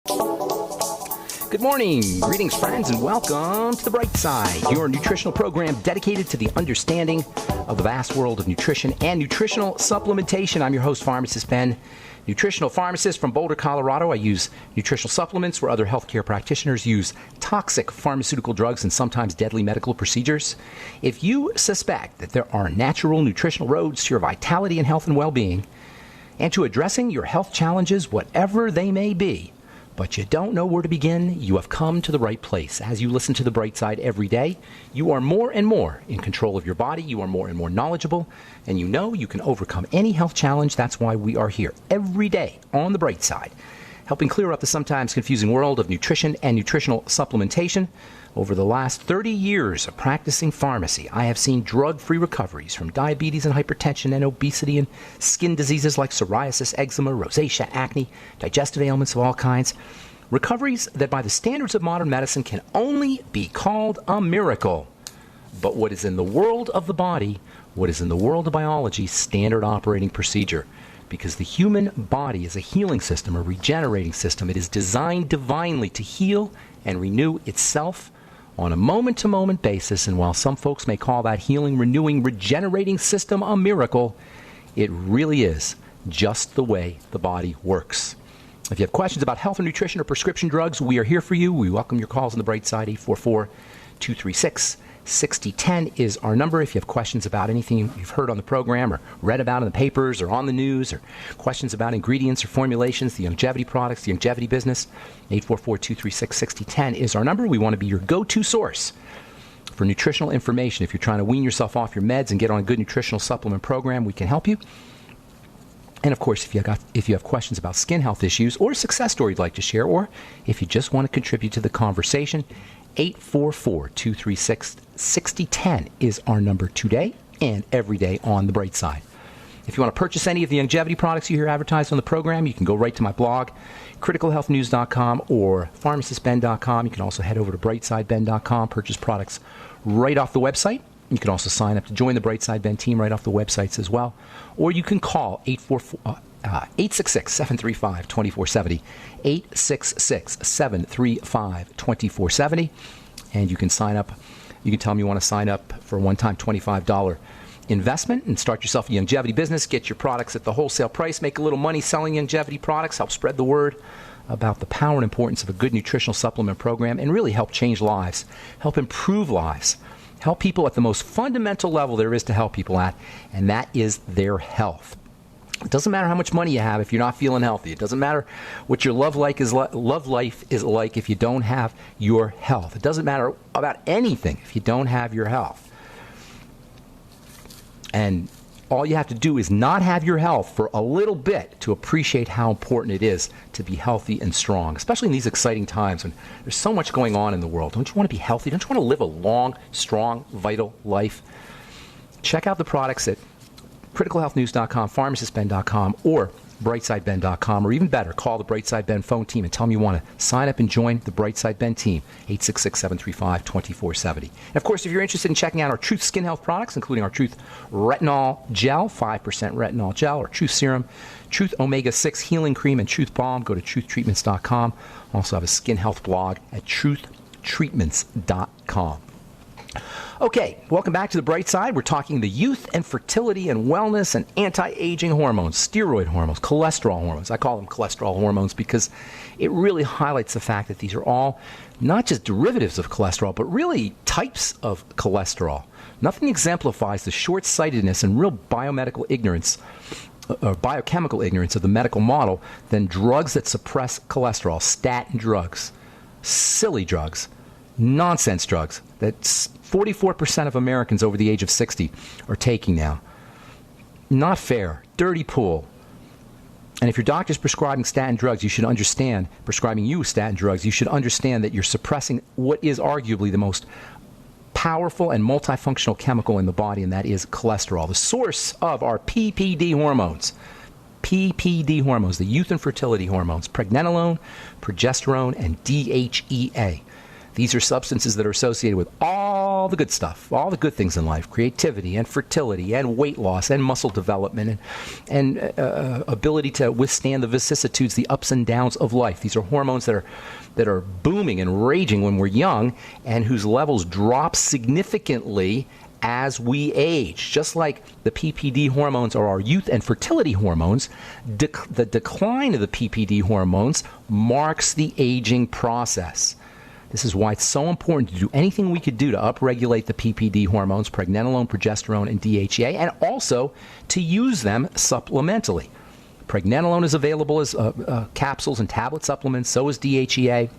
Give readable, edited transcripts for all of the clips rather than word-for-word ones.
Good morning, greetings friends, and welcome to The Bright Side, your nutritional program dedicated to the understanding of the vast world of nutrition and nutritional supplementation. I'm your host, Pharmacist Ben, nutritional pharmacist from Boulder, Colorado. I use nutritional supplements where other healthcare practitioners use toxic pharmaceutical drugs and sometimes deadly medical procedures. If you suspect that there are natural nutritional roads to your vitality and health and well-being, and to addressing your health challenges, whatever they may be, but you don't know where to begin, you have come to the right place. As you listen to The Bright Side every day, you are more and more in control of your body, you are more and more knowledgeable, and you know you can overcome any health challenge. That's why we are here every day on The Bright Side, helping clear up the sometimes confusing world of nutrition and nutritional supplementation. Over the last 30 years of practicing pharmacy, I have seen drug-free recoveries from diabetes and hypertension and obesity and skin diseases like psoriasis, eczema, rosacea, acne, digestive ailments of all kinds. Recoveries that by the standards of modern medicine can only be called a miracle. But what is in the world of the body, what is in the world of biology, standard operating procedure. Because the human body is a healing system, a regenerating system. It is designed divinely to heal and renew itself on a moment-to-moment basis, and while some folks may call that healing, renewing, regenerating system a miracle, it really is just the way the body works. If you have questions about health or nutrition or prescription drugs, we are here for you. We welcome your calls on the Bright Side. 844-236-6010 is our number. If you have questions about anything you've heard on the program or read about in the papers or on the news, or questions about ingredients or formulations, the longevity products, the longevity business, 844-236-6010 is our number. We want to be your go-to source for nutritional information. If you're trying to wean yourself off your meds and get on a good nutritional supplement program, we can help you. And of course, if you have questions about skin health issues or a success story you'd like to share, or if you just want to contribute to the conversation, 844-236-6010 is our number today and every day on The Bright Side. If you want to purchase any of the longevity products you hear advertised on the program, you can go right to my blog, criticalhealthnews.com or pharmacistben.com. You can also head over to brightsideben.com, purchase products right off the website. You can also sign up to join the Bright Side Ben team right off the websites as well. Or you can call 866-735-2470, 866-735-2470, and you can sign up. You can tell them you want to sign up for a one-time $25 investment and start yourself a longevity business, get your products at the wholesale price, make a little money selling longevity products, help spread the word about the power and importance of a good nutritional supplement program, and really help change lives, help improve lives. Help people at the most fundamental level there is to help people at, and that is their health. It doesn't matter how much money you have if you're not feeling healthy. It doesn't matter what your love life is like if you don't have your health. It doesn't matter about anything if you don't have your health. And all you have to do is not have your health for a little bit to appreciate how important it is to be healthy and strong, especially in these exciting times when there's so much going on in the world. Don't you want to be healthy? Don't you want to live a long, strong, vital life? Check out the products at criticalhealthnews.com, pharmacistben.com, or brightsideben.com, or even better, call the Bright Side Ben phone team and tell them you want to sign up and join the Bright Side Ben team, 866-735-2470. And of course, if you're interested in checking out our Truth Skin Health products, including our Truth Retinol Gel, 5% retinol gel, or Truth Serum, Truth Omega-6 Healing Cream, and Truth Balm, go to truthtreatments.com. Also have a skin health blog at truthtreatments.com. Okay, welcome back to The Bright Side. We're talking the youth and fertility and wellness and anti-aging hormones, steroid hormones, cholesterol hormones. I call them cholesterol hormones because it really highlights the fact that these are all not just derivatives of cholesterol, but really types of cholesterol. Nothing exemplifies the short-sightedness and real biomedical ignorance or biochemical ignorance of the medical model than drugs that suppress cholesterol, statin drugs, silly drugs, nonsense drugs that 44% of Americans over the age of 60 are taking now. Not fair. Dirty pool. And if your doctor's prescribing statin drugs, you should understand, prescribing you statin drugs, you should understand that you're suppressing what is arguably the most powerful and multifunctional chemical in the body, and that is cholesterol, the source of our PPD hormones. PPD hormones, the youth and fertility hormones, pregnenolone, progesterone, and DHEA. These are substances that are associated with all all the good stuff, all the good things in life, creativity and fertility and weight loss and muscle development and ability to withstand the vicissitudes, the ups and downs of life. These are hormones that are booming and raging when we're young and whose levels drop significantly as we age. Just like the PPD hormones are our youth and fertility hormones, the decline of the PPD hormones marks the aging process. This is why it's so important to do anything we could do to upregulate the PPD hormones, pregnenolone, progesterone, and DHEA, and also to use them supplementally. Pregnenolone is available as capsules and tablet supplements, so is DHEA.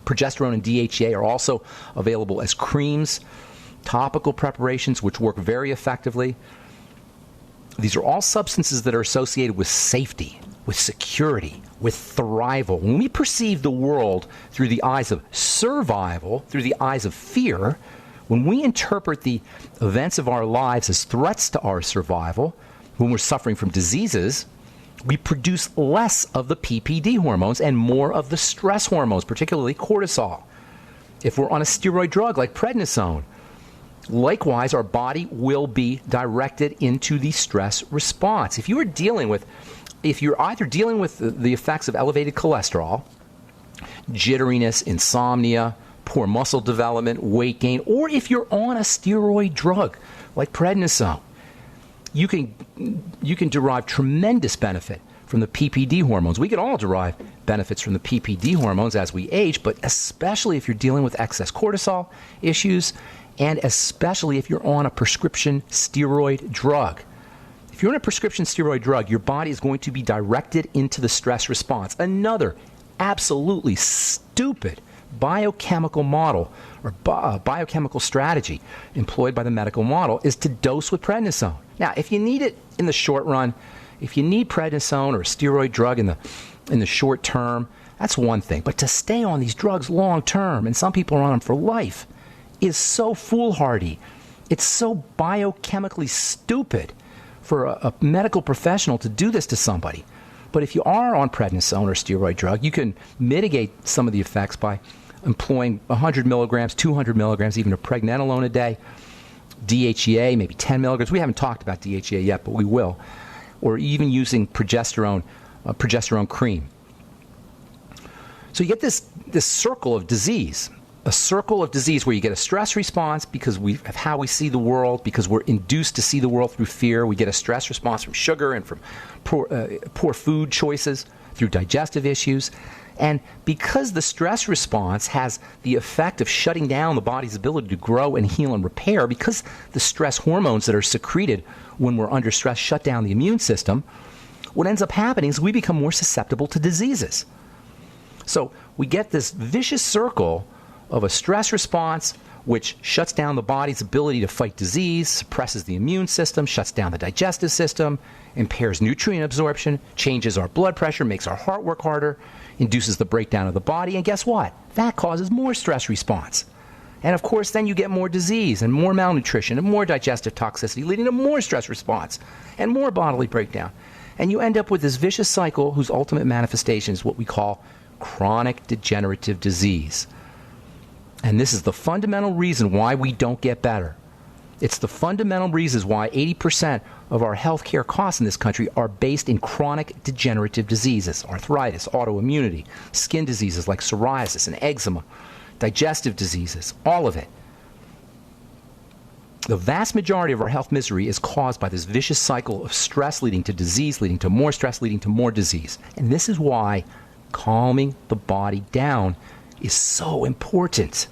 Progesterone and DHEA are also available as creams, topical preparations, which work very effectively. These are all substances that are associated with safety, with security, with thrival. When we perceive the world through the eyes of survival, through the eyes of fear, when we interpret the events of our lives as threats to our survival, when we're suffering from diseases, we produce less of the PPD hormones and more of the stress hormones, particularly cortisol. If we're on a steroid drug like prednisone, likewise, our body will be directed into the stress response. If you're either dealing with the effects of elevated cholesterol, jitteriness, insomnia, poor muscle development, weight gain, or if you're on a steroid drug like prednisone, you can derive tremendous benefit from the PPD hormones. We can all derive benefits from the PPD hormones as we age, but especially if you're dealing with excess cortisol issues, and especially if you're on a prescription steroid drug. If you're on a prescription steroid drug, your body is going to be directed into the stress response. Another absolutely stupid biochemical model or biochemical strategy employed by the medical model is to dose with prednisone. Now, if you need it in the short run, if you need prednisone or a steroid drug in the short term, that's one thing. But to stay on these drugs long term, and some people are on them for life, is so foolhardy. It's so biochemically stupid for a medical professional to do this to somebody. But if you are on prednisone or steroid drug, you can mitigate some of the effects by employing 100 milligrams, 200 milligrams, even a pregnenolone a day, DHEA, maybe 10 milligrams. We haven't talked about DHEA yet, but we will. Or even using progesterone cream. So you get this circle of disease. A circle of disease where you get a stress response because of how we see the world, because we're induced to see the world through fear. We get a stress response from sugar and from poor food choices, through digestive issues. And because the stress response has the effect of shutting down the body's ability to grow and heal and repair, because the stress hormones that are secreted when we're under stress shut down the immune system, what ends up happening is we become more susceptible to diseases. So we get this vicious circle of a stress response which shuts down the body's ability to fight disease, suppresses the immune system, shuts down the digestive system, impairs nutrient absorption, changes our blood pressure, makes our heart work harder, induces the breakdown of the body, and guess what? That causes more stress response. And of course, then you get more disease and more malnutrition and more digestive toxicity, leading to more stress response and more bodily breakdown. And you end up with this vicious cycle whose ultimate manifestation is what we call chronic degenerative disease. And this is the fundamental reason why we don't get better. It's the fundamental reasons why 80% of our healthcare costs in this country are based in chronic degenerative diseases, arthritis, autoimmunity, skin diseases like psoriasis and eczema, digestive diseases, all of it. The vast majority of our health misery is caused by this vicious cycle of stress leading to disease, leading to more stress, leading to more disease. And this is why calming the body down is so important.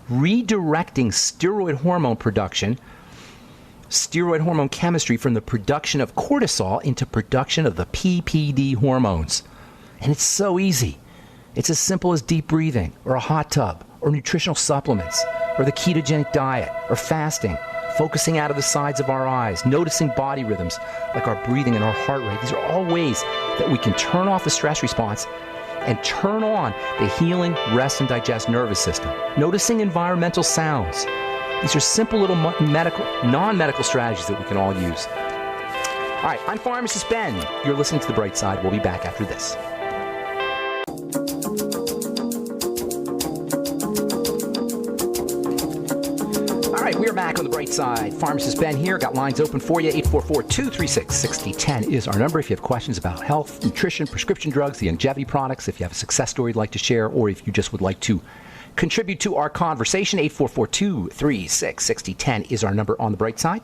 Redirecting steroid hormone production, steroid hormone chemistry from the production of cortisol into production of the PPD hormones. And it's so easy. It's as simple as deep breathing, or a hot tub, or nutritional supplements, or the ketogenic diet, or fasting, focusing out of the sides of our eyes, noticing body rhythms like our breathing and our heart rate. These are all ways that we can turn off the stress response and turn on the healing, rest, and digest nervous system. Noticing environmental sounds. These are simple little non-medical strategies that we can all use. All right, I'm Pharmacist Ben. You're listening to The Bright Side. We'll be back after this. Bright Side. Pharmacist Ben here. Got lines open for you. 844-236-6010 is our number. If you have questions about health, nutrition, prescription drugs, the longevity products, if you have a success story you'd like to share, or if you just would like to contribute to our conversation, 844-236-6010 is our number on the Bright Side.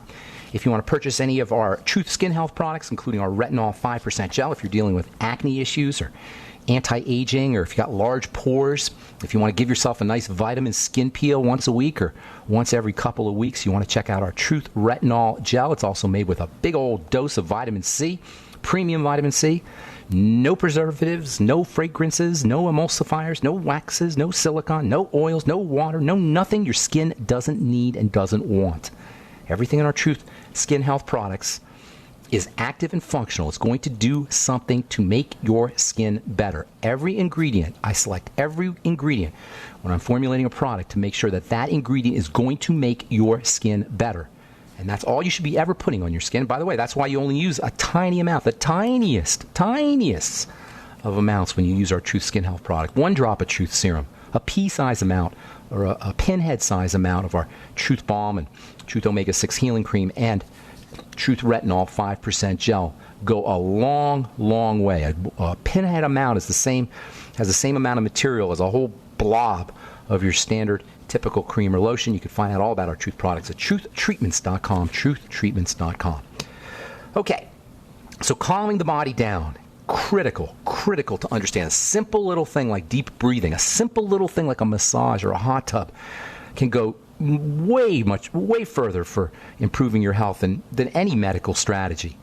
If you want to purchase any of our Truth Skin Health products, including our Retinol 5% gel, if you're dealing with acne issues or anti-aging, or if you got large pores, if you want to give yourself a nice vitamin skin peel once a week or once every couple of weeks, you want to check out our Truth Retinol Gel. It's also made with a big old dose of vitamin C, premium vitamin C. No preservatives, no fragrances, no emulsifiers, no waxes, no silicone, no oils, no water, no nothing your skin doesn't need and doesn't want. Everything in our Truth Skin Health products is active and functional. It's going to do something to make your skin better. Every ingredient, I select every ingredient when I'm formulating a product to make sure that that ingredient is going to make your skin better. And that's all you should be ever putting on your skin. By the way, that's why you only use a tiny amount, the tiniest of amounts when you use our Truth Skin Health product. 1 drop of Truth Serum, a pea-size amount or a pinhead-size amount of our Truth Balm and Truth Omega-6 Healing Cream and Truth Retinol 5% gel go a long, long way. A pinhead amount is has the same amount of material as a whole blob of your standard typical cream or lotion. You can find out all about our Truth products at truthtreatments.com, truthtreatments.com. Okay, so calming the body down, critical to understand. A simple little thing like deep breathing, a simple little thing like a massage or a hot tub can go way further for improving your health than any medical strategy.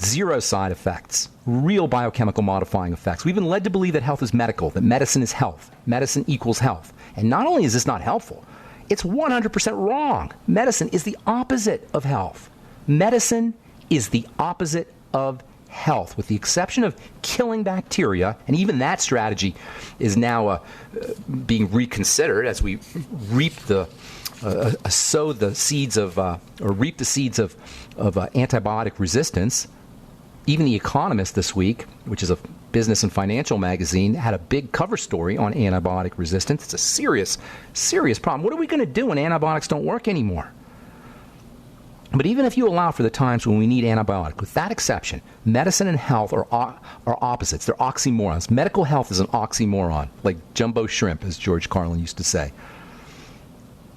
0 side effects, real biochemical modifying effects. We've been led to believe that health is medical, that medicine is health. Medicine equals health. And not only is this not helpful, it's 100% wrong. Medicine is the opposite of health. Medicine is the opposite of health, with the exception of killing bacteria, and even that strategy is now being reconsidered as we reap the seeds of antibiotic resistance. Even The Economist this week, which is a business and financial magazine, had a big cover story on antibiotic resistance. It's a serious problem. What are we going to do when antibiotics don't work anymore? But even if you allow for the times when we need antibiotics, with that exception, medicine and health are opposites. They're oxymorons. Medical health is an oxymoron, like jumbo shrimp, as George Carlin used to say.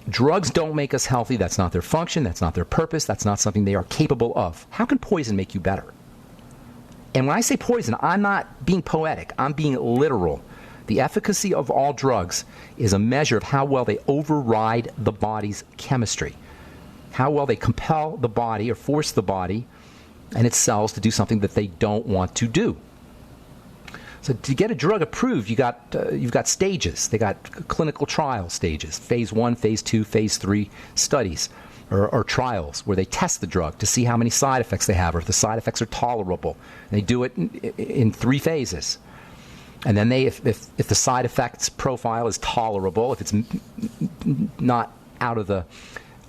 Drugs don't make us healthy. That's not their function. That's not their purpose. That's not something they are capable of. How can poison make you better? And when I say poison, I'm not being poetic. I'm being literal. The efficacy of all drugs is a measure of how well they override the body's chemistry, how well they compel the body or force the body and its cells to do something that they don't want to do. So to get a drug approved, you've got stages. They got clinical trial stages, phase 1, phase 2, phase 3 studies or trials where they test the drug to see how many side effects they have or if the side effects are tolerable. And they do it in 3 phases. And then if the side effects profile is tolerable, if it's not out of the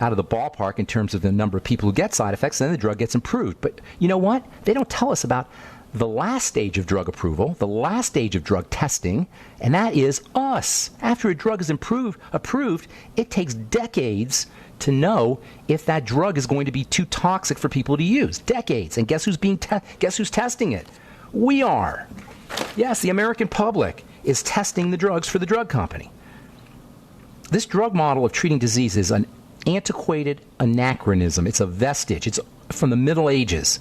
ballpark in terms of the number of people who get side effects, then the drug gets approved. But you know what? They don't tell us about the last stage of drug approval, the last stage of drug testing, and that is us. After a drug is approved, it takes decades to know if that drug is going to be too toxic for people to use. Decades. And guess who's testing it? We are. Yes, the American public is testing the drugs for the drug company. This drug model of treating disease is an antiquated anachronism. It's a vestige. It's from the Middle Ages,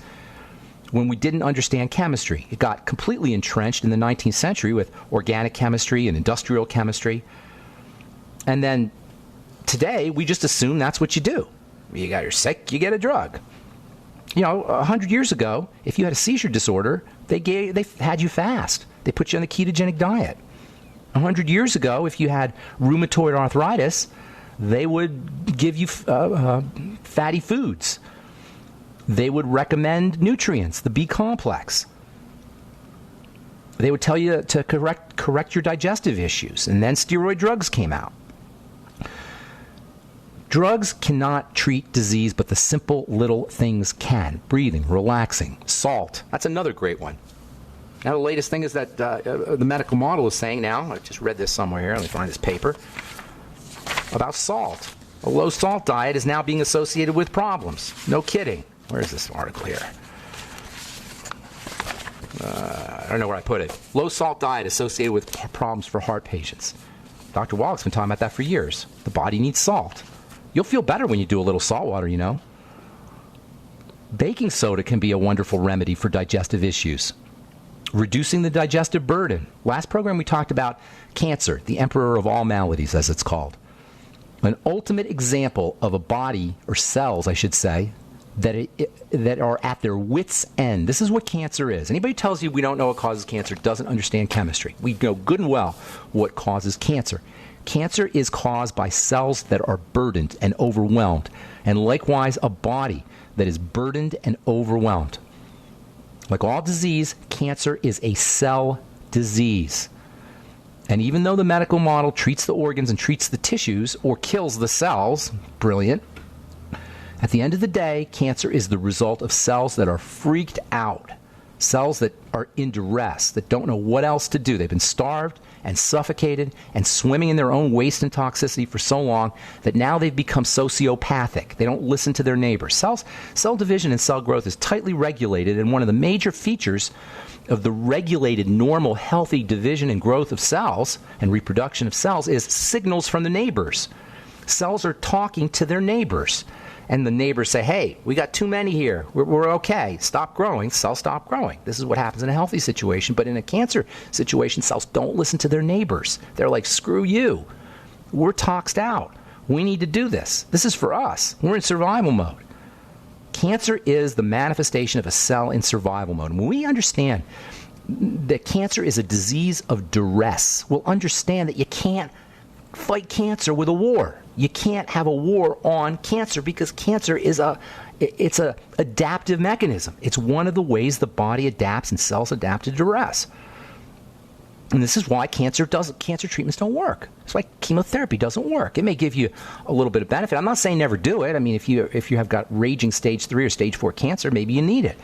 when we didn't understand chemistry. It got completely entrenched in the 19th century with organic chemistry and industrial chemistry. And then today, we just assume that's what you do. You're sick, you get a drug. 100 years ago, if you had a seizure disorder, they had you fast. They put you on the ketogenic diet. 100 years ago, if you had rheumatoid arthritis, they would give you fatty foods. They would recommend nutrients, the B complex. They would tell you to correct your digestive issues, and then steroid drugs came out. Drugs cannot treat disease, but the simple little things can. Breathing, relaxing, salt. That's another great one. Now, the latest thing is that the medical model is saying now, I just read this somewhere here, let me find this paper, about salt. A low-salt diet is now being associated with problems. No kidding. Where's this article here? I don't know where I put it. Low-salt diet associated with problems for heart patients. Dr. Wallach's been talking about that for years. The body needs salt. You'll feel better when you do a little salt water, you know. Baking soda can be a wonderful remedy for digestive issues. Reducing the digestive burden. Last program we talked about cancer, the emperor of all maladies, as it's called. An ultimate example of a body, or cells, I should say, that are at their wits' end. This is what cancer is. Anybody who tells you we don't know what causes cancer doesn't understand chemistry. We know good and well what causes cancer. Cancer is caused by cells that are burdened and overwhelmed, and likewise a body that is burdened and overwhelmed. Like all disease, cancer is a cell disease. And even though the medical model treats the organs and treats the tissues or kills the cells, brilliant, at the end of the day, cancer is the result of cells that are freaked out, cells that are in duress, that don't know what else to do. They've been starved and suffocated and swimming in their own waste and toxicity for so long that now they've become sociopathic. They don't listen to their neighbors. Cell division and cell growth is tightly regulated, and one of the major features of the regulated, normal, healthy division and growth of cells and reproduction of cells is signals from the neighbors. Cells are talking to their neighbors. And the neighbors say, hey, we got too many here. We're okay. Stop growing. Cells stop growing. This is what happens in a healthy situation. But in a cancer situation, cells don't listen to their neighbors. They're like, screw you. We're toxed out. We need to do this. This is for us. We're in survival mode. Cancer is the manifestation of a cell in survival mode. When we understand that cancer is a disease of duress, we'll understand that you can't fight cancer with a war. You can't have a war on cancer because cancer is it's a adaptive mechanism. It's one of the ways the body adapts and cells adapt to duress. And this is why cancer treatments don't work. It's why chemotherapy doesn't work. It may give you a little bit of benefit. I'm not saying never do it. I mean, if you have got raging stage 3 or stage 4 cancer, maybe you need it.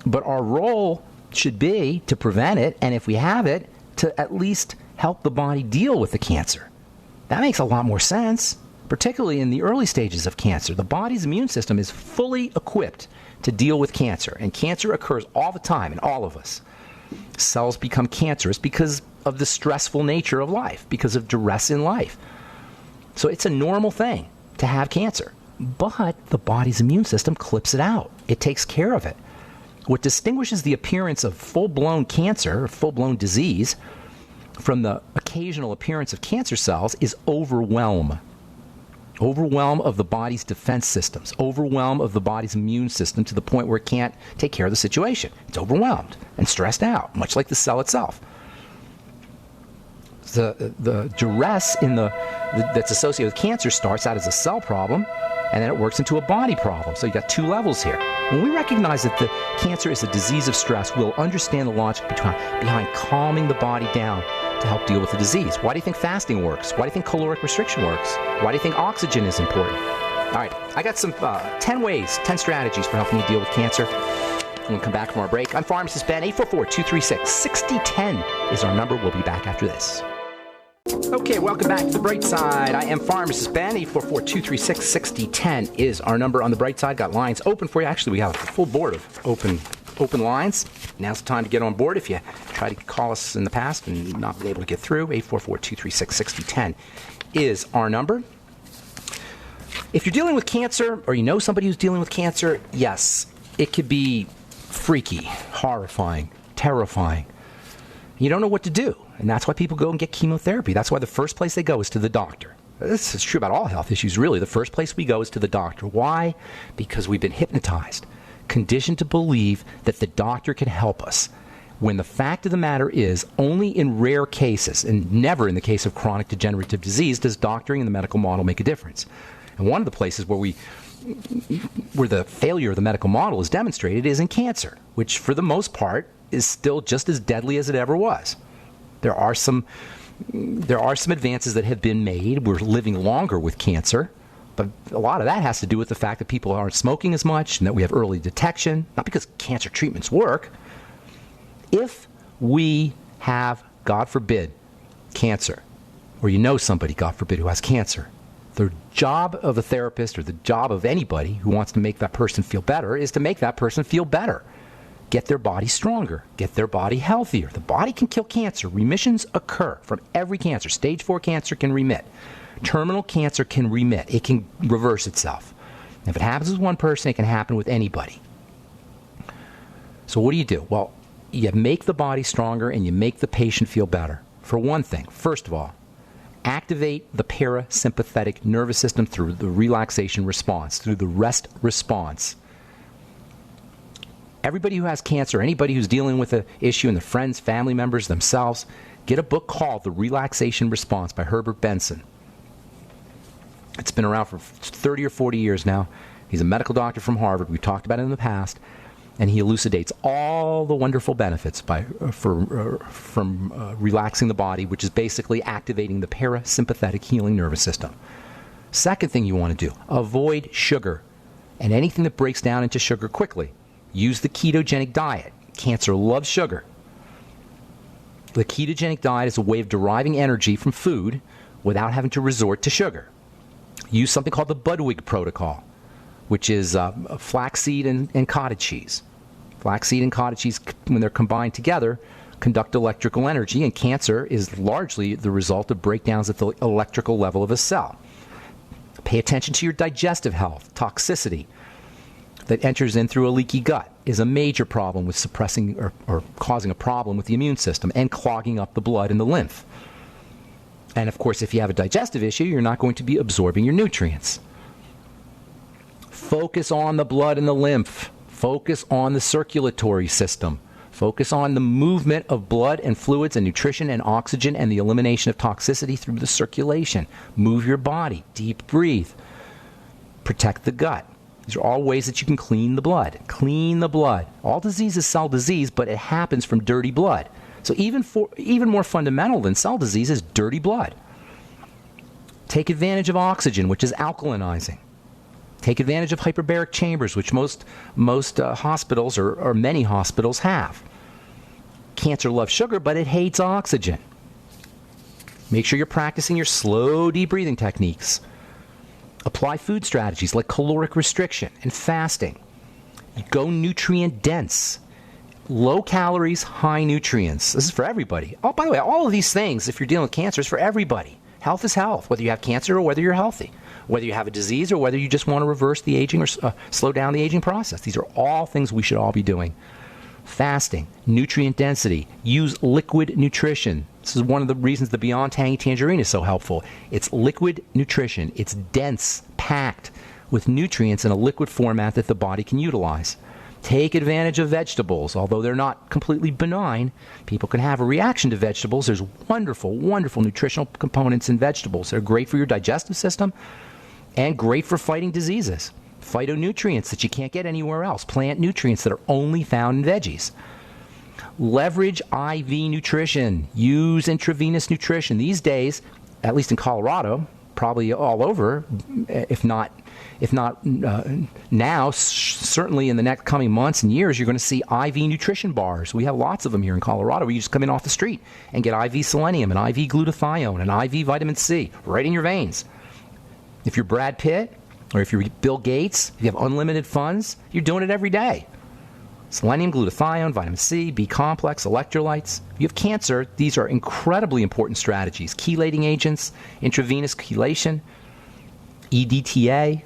But our role should be to prevent it, and if we have it, to at least help the body deal with the cancer. That makes a lot more sense, particularly in the early stages of cancer. The body's immune system is fully equipped to deal with cancer, and cancer occurs all the time in all of us. Cells become cancerous because of the stressful nature of life, because of duress in life. So it's a normal thing to have cancer, but the body's immune system clips it out. It takes care of it. What distinguishes the appearance of full-blown cancer, or full-blown disease, from the occasional appearance of cancer cells is overwhelm. Overwhelm of the body's defense systems. Overwhelm of the body's immune system to the point where it can't take care of the situation. It's overwhelmed and stressed out, much like the cell itself. The duress that's associated with cancer starts out as a cell problem, and then it works into a body problem. So you've got two levels here. When we recognize that the cancer is a disease of stress, we'll understand the logic behind calming the body down to help deal with the disease. Why do you think fasting works? Why do you think caloric restriction works? Why do you think oxygen is important? All right, I got some 10 strategies for helping you deal with cancer. We'll come back from our break. I'm Pharmacist Ben. 844-236-6010 is our number. We'll be back after this. Okay, welcome back to The Bright Side. I am Pharmacist Ben. 844-236-6010 is our number on The Bright Side. Got lines open for you. Actually, we have a full board of open lines. Now's the time to get on board. If you try to call us in the past and not been able to get through, 844-236-6010 is our number. If you're dealing with cancer, or you know somebody who's dealing with cancer, yes, it could be freaky, horrifying, terrifying. You don't know what to do. And that's why people go and get chemotherapy. That's why the first place they go is to the doctor. This is true about all health issues, really. The first place we go is to the doctor. Why? Because we've been hypnotized, conditioned to believe that the doctor can help us. When the fact of the matter is, only in rare cases, and never in the case of chronic degenerative disease, does doctoring and the medical model make a difference. And one of the places where the failure of the medical model is demonstrated is in cancer, which for the most part is still just as deadly as it ever was. There are some advances that have been made. We're living longer with cancer, but a lot of that has to do with the fact that people aren't smoking as much and that we have early detection, not because cancer treatments work. If we have, God forbid, cancer, or you know somebody, God forbid, who has cancer, The job of a therapist or the job of anybody who wants to make that person feel better is to make that person feel better. Get their body stronger. Get their body healthier. The body can kill cancer. Remissions occur from every cancer. Stage 4 cancer can remit. Terminal cancer can remit. It can reverse itself. If it happens with one person, it can happen with anybody. So what do? Well, you make the body stronger and you make the patient feel better. For one thing, first of all, activate the parasympathetic nervous system through the relaxation response, through the rest response. Everybody who has cancer, anybody who's dealing with an issue, and their friends, family members, themselves, get a book called The Relaxation Response by Herbert Benson. It's been around for 30 or 40 years now. He's a medical doctor from Harvard. We've talked about it in the past. And he elucidates all the wonderful benefits from relaxing the body, which is basically activating the parasympathetic healing nervous system. Second thing you want to do, avoid sugar and anything that breaks down into sugar quickly. Use the ketogenic diet. Cancer loves sugar. The ketogenic diet is a way of deriving energy from food without having to resort to sugar. Use something called the Budwig protocol, which is flaxseed and cottage cheese. Flaxseed and cottage cheese, when they're combined together, conduct electrical energy, and cancer is largely the result of breakdowns at the electrical level of a cell. Pay attention to your digestive health. Toxicity that enters in through a leaky gut is a major problem with suppressing or causing a problem with the immune system and clogging up the blood and the lymph. And of course, if you have a digestive issue, you're not going to be absorbing your nutrients. Focus on the blood and the lymph. Focus on the circulatory system. Focus on the movement of blood and fluids and nutrition and oxygen and the elimination of toxicity through the circulation. Move your body. Deep breathe. Protect the gut. These are all ways that you can clean the blood. Clean the blood. All disease is cell disease, but it happens from dirty blood. So even more fundamental than cell disease is dirty blood. Take advantage of oxygen, which is alkalinizing. Take advantage of hyperbaric chambers, which most hospitals or many hospitals have. Cancer loves sugar, but it hates oxygen. Make sure you're practicing your slow, deep breathing techniques. Apply food strategies like caloric restriction and fasting. Go nutrient dense. Low calories, high nutrients. This is for everybody. Oh, by the way, all of these things, if you're dealing with cancer, is for everybody. Health is health, whether you have cancer or whether you're healthy. Whether you have a disease or whether you just want to reverse the aging or slow down the aging process. These are all things we should all be doing. Fasting, nutrient density, use liquid nutrition. This is one of the reasons the Beyond Tangy Tangerine is so helpful. It's liquid nutrition. It's dense, packed with nutrients in a liquid format that the body can utilize. Take advantage of vegetables. Although they're not completely benign, people can have a reaction to vegetables. There's wonderful, wonderful nutritional components in vegetables. They're great for your digestive system and great for fighting diseases. Phytonutrients that you can't get anywhere else. Plant nutrients that are only found in veggies. Leverage IV nutrition. Use intravenous nutrition. These days, at least in Colorado, probably all over, if not now, certainly in the next coming months and years, you're going to see IV nutrition bars. We have lots of them here in Colorado where you just come in off the street and get IV selenium and IV glutathione and IV vitamin C right in your veins. If you're Brad Pitt or if you're Bill Gates, if you have unlimited funds, you're doing it every day. Selenium, glutathione, vitamin C, B complex, electrolytes. If you have cancer, these are incredibly important strategies. Chelating agents, intravenous chelation, EDTA.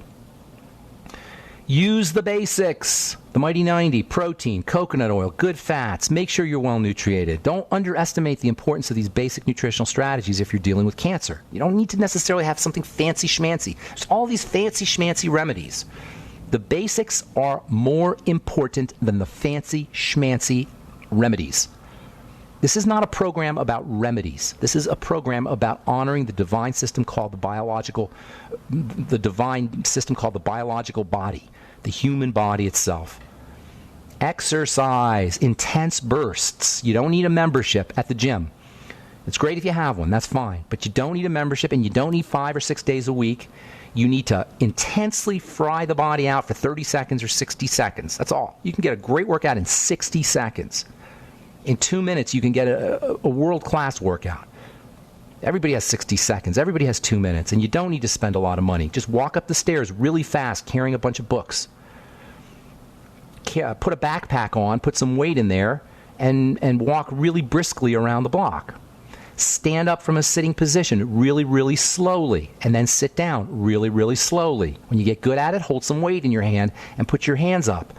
Use the basics. The Mighty 90, protein, coconut oil, good fats. Make sure you're well nutrited. Don't underestimate the importance of these basic nutritional strategies if you're dealing with cancer. You don't need to necessarily have something fancy schmancy. There's all these fancy schmancy remedies. The basics are more important than the fancy schmancy remedies. This is not a program about remedies. This is a program about honoring the divine system called the biological body, the human body itself. Exercise, intense bursts. You don't need a membership at the gym. It's great if you have one, that's fine. But you don't need a membership and you don't need 5 or 6 days a week. You need to intensely fry the body out for 30 seconds or 60 seconds. That's all. You can get a great workout in 60 seconds. In 2 minutes, you can get a world-class workout. Everybody has 60 seconds. Everybody has 2 minutes, and you don't need to spend a lot of money. Just walk up the stairs really fast carrying a bunch of books. Put a backpack on, put some weight in there, and walk really briskly around the block. Stand up from a sitting position really, really slowly, and then sit down really, really slowly. When you get good at it, hold some weight in your hand and put your hands up.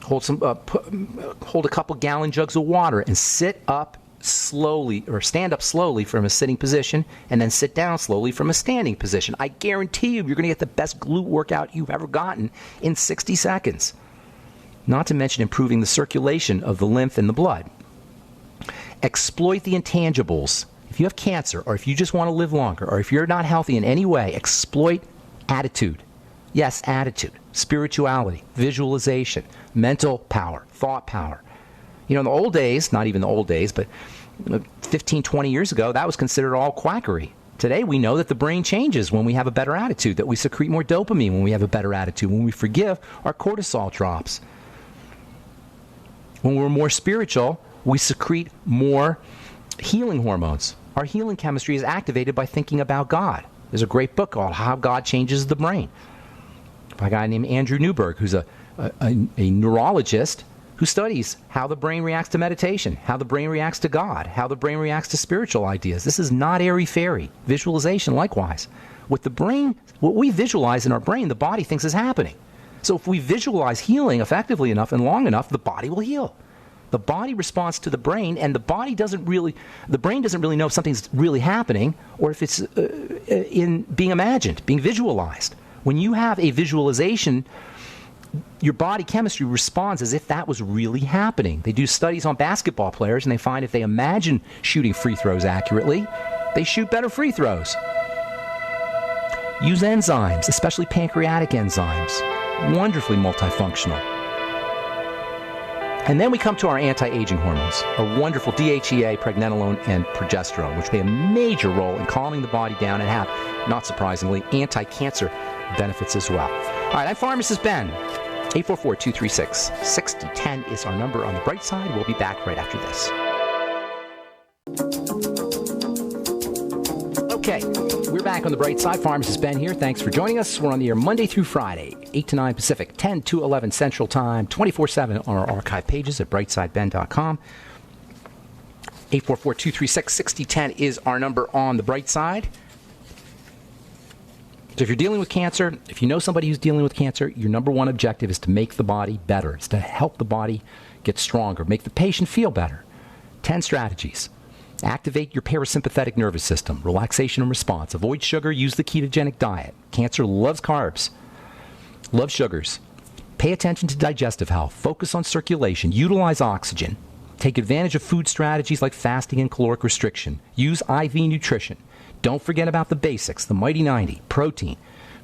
Hold a couple gallon jugs of water and sit up slowly, or stand up slowly from a sitting position, and then sit down slowly from a standing position. I guarantee you, you're going to get the best glute workout you've ever gotten in 60 seconds. Not to mention improving the circulation of the lymph and the blood. Exploit the intangibles. If you have cancer, or if you just want to live longer, or if you're not healthy in any way, exploit attitude. Yes, attitude, spirituality, visualization, mental power, thought power. You know, in the old days, not even the old days, but 15, 20 years ago, that was considered all quackery. Today, we know that the brain changes when we have a better attitude, that we secrete more dopamine when we have a better attitude. When we forgive, our cortisol drops. When we're more spiritual, we secrete more healing hormones. Our healing chemistry is activated by thinking about God. There's a great book called How God Changes the Brain by a guy named Andrew Newberg, who's a neurologist who studies how the brain reacts to meditation, how the brain reacts to God, how the brain reacts to spiritual ideas. This is not airy-fairy. Visualization, likewise. With the brain, what we visualize in our brain, the body thinks is happening. So if we visualize healing effectively enough and long enough, the body will heal. The body responds to the brain, and the brain doesn't really know if something's really happening or if it's in being imagined, being visualized. When you have a visualization, your body chemistry responds as if that was really happening. They do studies on basketball players, and they find if they imagine shooting free throws accurately, they shoot better free throws. Use enzymes, especially pancreatic enzymes. Wonderfully multifunctional. And then we come to our anti-aging hormones, our wonderful DHEA, pregnenolone, and progesterone, which play a major role in calming the body down and have, not surprisingly, anti-cancer benefits as well. All right, I'm Pharmacist Ben. 844-236-6010 is our number on the bright side. We'll be back right after this. Okay, we're back on the bright side. Pharmacist Ben here. Thanks for joining us. We're on the air Monday through Friday, 8 to 9 Pacific, 10 to 11 Central Time, 24/7 on our archive pages at brightsideben.com. 844-236-6010 is our number on the bright side. So if you're dealing with cancer, if you know somebody who's dealing with cancer, your number one objective is to make the body better. It's to help the body get stronger, make the patient feel better. 10 strategies. Activate your parasympathetic nervous system, relaxation and response. Avoid sugar, use the ketogenic diet. Cancer loves carbs, loves sugars. Pay attention to digestive health. Focus on circulation. Utilize oxygen. Take advantage of food strategies like fasting and caloric restriction. Use IV nutrition. Don't forget about the basics, the Mighty 90, protein,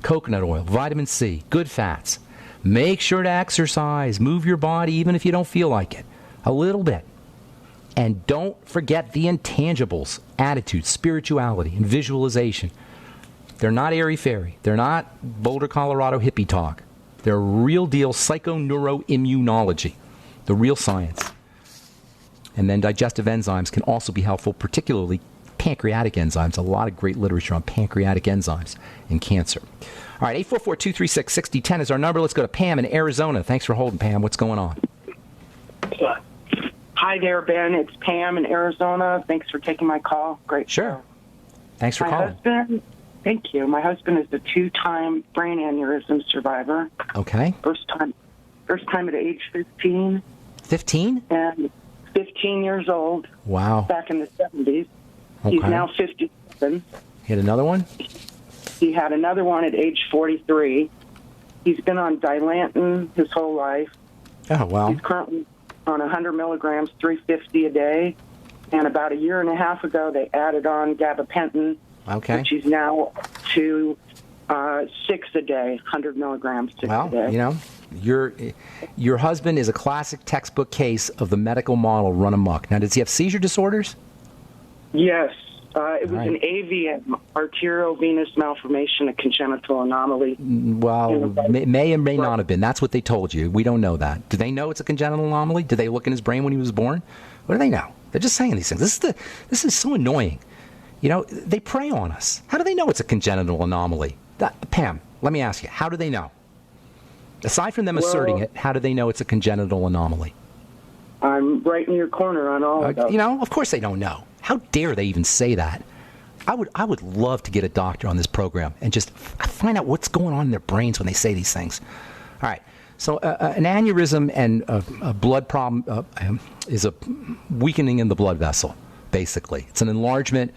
coconut oil, vitamin C, good fats. Make sure to exercise. Move your body even if you don't feel like it. A little bit. And don't forget the intangibles, attitude, spirituality, and visualization. They're not airy-fairy. They're not Boulder, Colorado hippie talk. They're real deal psychoneuroimmunology, the real science. And then digestive enzymes can also be helpful, particularly pancreatic enzymes. A lot of great literature on pancreatic enzymes in cancer. All right, 844-236-6010 is our number. Let's go to Pam in Arizona. Thanks for holding, Pam. What's going on? Hi there, Ben. It's Pam in Arizona. Thanks for taking my call. Great Sure. show. Thanks for calling. Thank you. My husband is a 2-time brain aneurysm survivor. Okay. First time at age 15. 15? And 15 years old. Wow. Back in the 70s. Okay. He's now 57. He had another one? He had another one at age 43. He's been on Dilantin his whole life. Oh, wow. He's currently on 100 milligrams, 350 a day. And about a year and a half ago, they added on gabapentin, which is now to 6 a day, 100 milligrams, 6 a day. Well, you know, your husband is a classic textbook case of the medical model run amok. Now, does he have seizure disorders? Yes. It was an AVM, arteriovenous malformation, a congenital anomaly. Well, may or may not have been. That's what they told you. We don't know that. Do they know it's a congenital anomaly? Did they look in his brain when he was born? What do they know? They're just saying these things. This is so annoying. They prey on us. How do they know it's a congenital anomaly? Pam, let me ask you, how do they know? Aside from them asserting it, how do they know it's a congenital anomaly? I'm right in your corner on all of that. Of course they don't know. How dare they even say that? I would love to get a doctor on this program and just find out what's going on in their brains when they say these things. All right. So an aneurysm and a blood problem is a weakening in the blood vessel, basically. It's an enlargement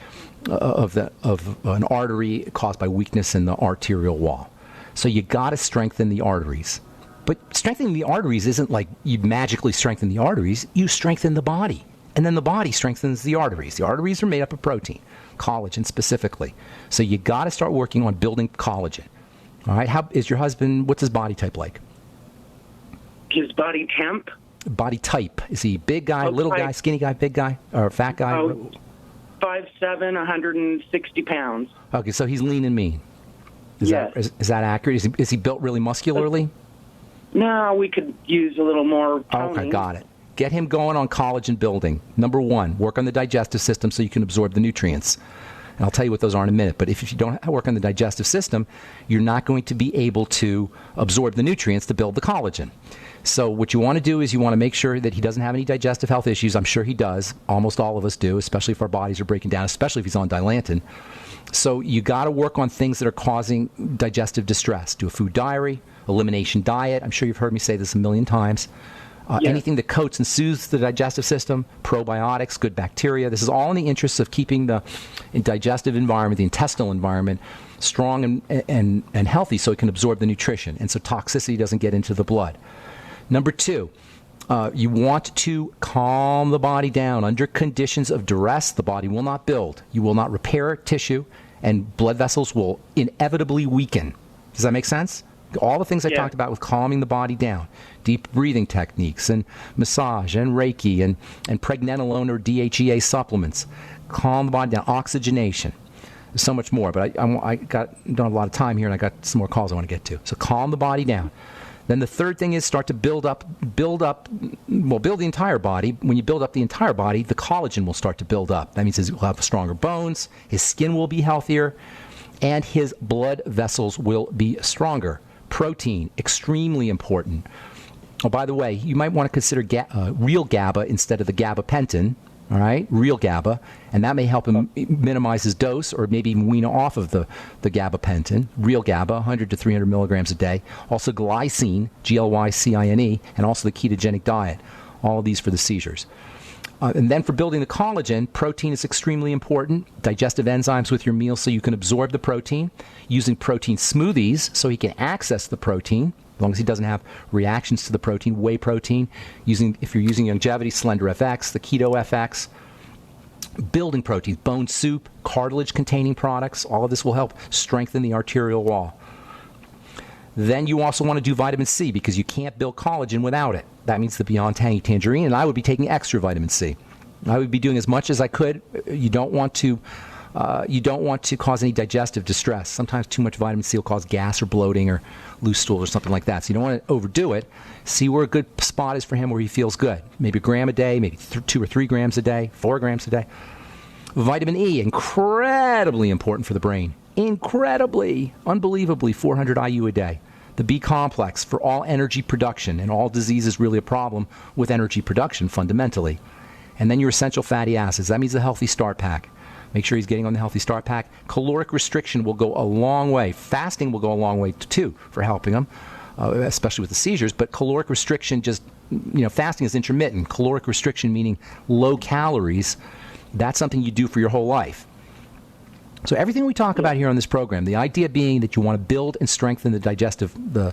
of an artery caused by weakness in the arterial wall. So you got to strengthen the arteries. But strengthening the arteries isn't like you magically strengthen the arteries. You strengthen the body. And then the body strengthens the arteries. The arteries are made up of protein, collagen specifically. So you got to start working on building collagen. All right. How is your husband? What's his body type like? His body temp? Body type. Is he big guy, little guy, skinny guy, big guy, or fat guy? 5'7", 160 pounds. Okay, so he's lean and mean. Is that accurate? Is he built really muscularly? No, we could use a little more toning. Okay, got it. Get him going on collagen building. Number one, work on the digestive system so you can absorb the nutrients. And I'll tell you what those are in a minute. But if you don't work on the digestive system, you're not going to be able to absorb the nutrients to build the collagen. So what you want to do is you want to make sure that he doesn't have any digestive health issues. I'm sure he does. Almost all of us do, especially if our bodies are breaking down, especially if he's on Dilantin. So you got to work on things that are causing digestive distress. Do a food diary, elimination diet. I'm sure you've heard me say this a million times. Anything that coats and soothes the digestive system, probiotics, good bacteria. This is all in the interests of keeping the digestive environment, the intestinal environment, strong and healthy so it can absorb the nutrition. And so toxicity doesn't get into the blood. Number two, you want to calm the body down. Under conditions of duress, the body will not build. You will not repair tissue, and blood vessels will inevitably weaken. Does that make sense? All the things I talked about with calming the body down, deep breathing techniques and massage and Reiki and pregnenolone or DHEA supplements, calm the body down, oxygenation. There's so much more, but don't have a lot of time here, and I got some more calls I want to get to. So calm the body down. Then the third thing is start to build the entire body. When you build up the entire body, the collagen will start to build up. That means he'll have stronger bones, his skin will be healthier, and his blood vessels will be stronger. Protein, extremely important. Oh, by the way, you might want to consider real GABA instead of the gabapentin, all right? Real GABA, and that may help him minimize his dose or maybe even wean off of the gabapentin. Real GABA, 100 to 300 milligrams a day. Also glycine, Glycine, and also the ketogenic diet. All of these for the seizures. And then for building the collagen, protein is extremely important. Digestive enzymes with your meals so you can absorb the protein. Using protein smoothies so he can access the protein, as long as he doesn't have reactions to the protein. Whey protein, if you're using Longevity, Slender FX, the Keto FX. Building proteins, bone soup, cartilage-containing products. All of this will help strengthen the arterial wall. Then you also want to do vitamin C because you can't build collagen without it. That means the Beyond Tangy Tangerine, and I would be taking extra vitamin C. I would be doing as much as I could. You don't want to cause any digestive distress. Sometimes too much vitamin C will cause gas or bloating or loose stool or something like that. So you don't want to overdo it. See where a good spot is for him where he feels good. Maybe a gram a day, maybe 2 or 3 grams a day, 4 grams a day. Vitamin E, incredibly important for the brain. Incredibly, unbelievably, 400 IU a day. The B complex for all energy production, and all disease is really a problem with energy production fundamentally. And then your essential fatty acids. That means the Healthy Start Pack. Make sure he's getting on the Healthy Start Pack. Caloric restriction will go a long way. Fasting will go a long way too for helping him, especially with the seizures. But caloric restriction fasting is intermittent. Caloric restriction meaning low calories. That's something you do for your whole life. So everything we talk about here on this program, the idea being that you want to build and strengthen the digestive, the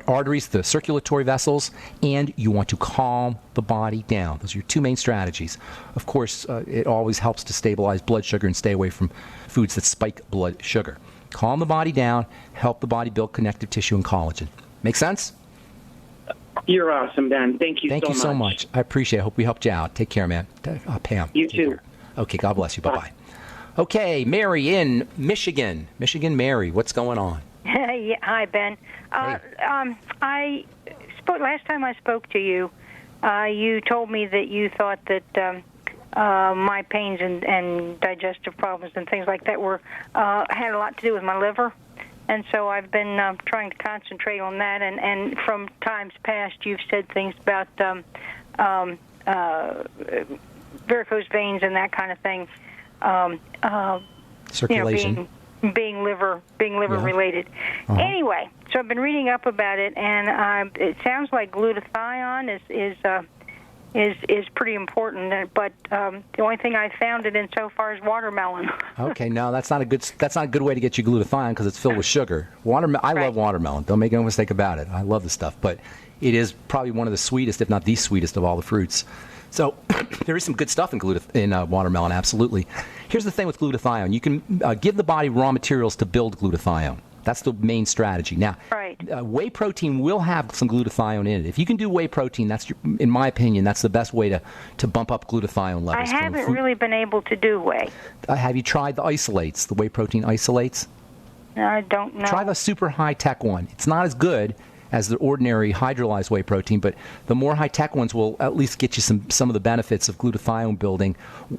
arteries, the circulatory vessels, and you want to calm the body down. Those are your 2 main strategies. Of course, it always helps to stabilize blood sugar and stay away from foods that spike blood sugar. Calm the body down, help the body build connective tissue and collagen. Make sense? You're awesome, Ben. Thank you so much. Thank you so much. I appreciate it. I hope we helped you out. Take care, man. Pam. You too. Care. Okay, God bless you. Bye-bye. Okay, Mary in Michigan. Michigan, Mary, what's going on? Yeah, hi, Ben. I spoke last time I spoke to you. You told me that you thought that my pains and digestive problems and things like that had a lot to do with my liver. And so I've been trying to concentrate on that. And from times past, you've said things about varicose veins and that kind of thing. Circulation. Being liver related. Anyway, so I've been reading up about it, and it sounds like glutathione is pretty important. But the only thing I found it in so far is watermelon. Okay, no, that's not a good way to get you glutathione because it's filled with sugar. I love watermelon. Don't make no mistake about it. I love the stuff, but it is probably one of the sweetest, if not the sweetest, of all the fruits. So there is some good stuff in watermelon, absolutely. Here's the thing with glutathione. You can give the body raw materials to build glutathione. That's the main strategy. Now, whey protein will have some glutathione in it. If you can do whey protein, in my opinion, that's the best way to bump up glutathione levels. I haven't really been able to do whey. Have you tried the isolates, the whey protein isolates? No, I don't know. Try the super high-tech one. It's not as good as the ordinary hydrolyzed whey protein, but the more high-tech ones will at least get you some of the benefits of glutathione building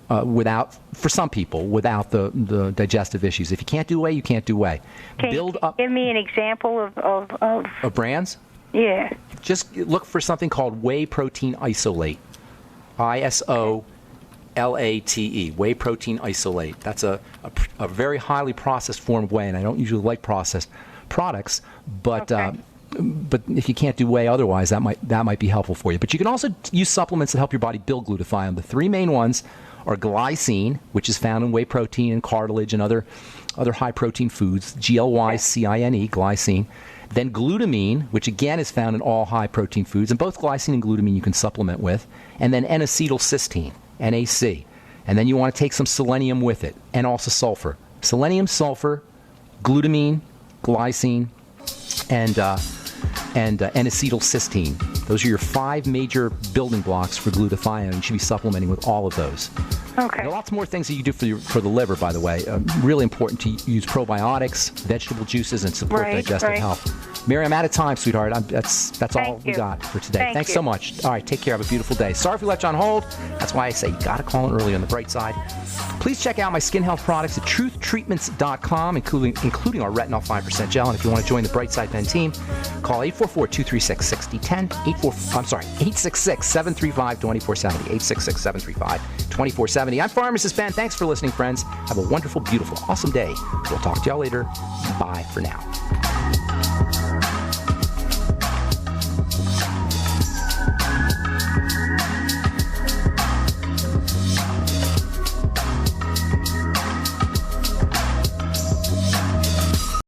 for some people, without the digestive issues. If you can't do whey, you can't do whey. Can you give me an example of brands? Yeah. Just look for something called whey protein isolate. ISOLATE, whey protein isolate. That's a very highly processed form of whey, and I don't usually like processed products, but but if you can't do whey otherwise, that might be helpful for you. But you can also use supplements that help your body build glutathione. The three main ones are glycine, which is found in whey protein and cartilage and other high protein foods, glycine, glycine. Then glutamine, which again is found in all high protein foods, and both glycine and glutamine you can supplement with. And then N-acetylcysteine, NAC. And then you want to take some selenium with it, and also sulfur. Selenium, sulfur, glutamine, glycine, and N-acetylcysteine. Those are your 5 major building blocks for glutathione. You should be supplementing with all of those. Okay. There are lots more things that you do for the liver, by the way. Really important to use probiotics, vegetable juices, and support digestive health. Mary, I'm out of time, sweetheart. That's all we got for today. Thanks so much. All right, take care. Have a beautiful day. Sorry if we left you on hold. That's why I say you got to call in early on the bright side. Please check out my skin health products at truthtreatments.com, including our retinol 5% gel. And if you want to join the Bright Side Ben team, call 844-236-6010. 866-735-2470. 866-735-2470. I'm Pharmacist Ben. Thanks for listening, friends. Have a wonderful, beautiful, awesome day. We'll talk to y'all later. Bye for now.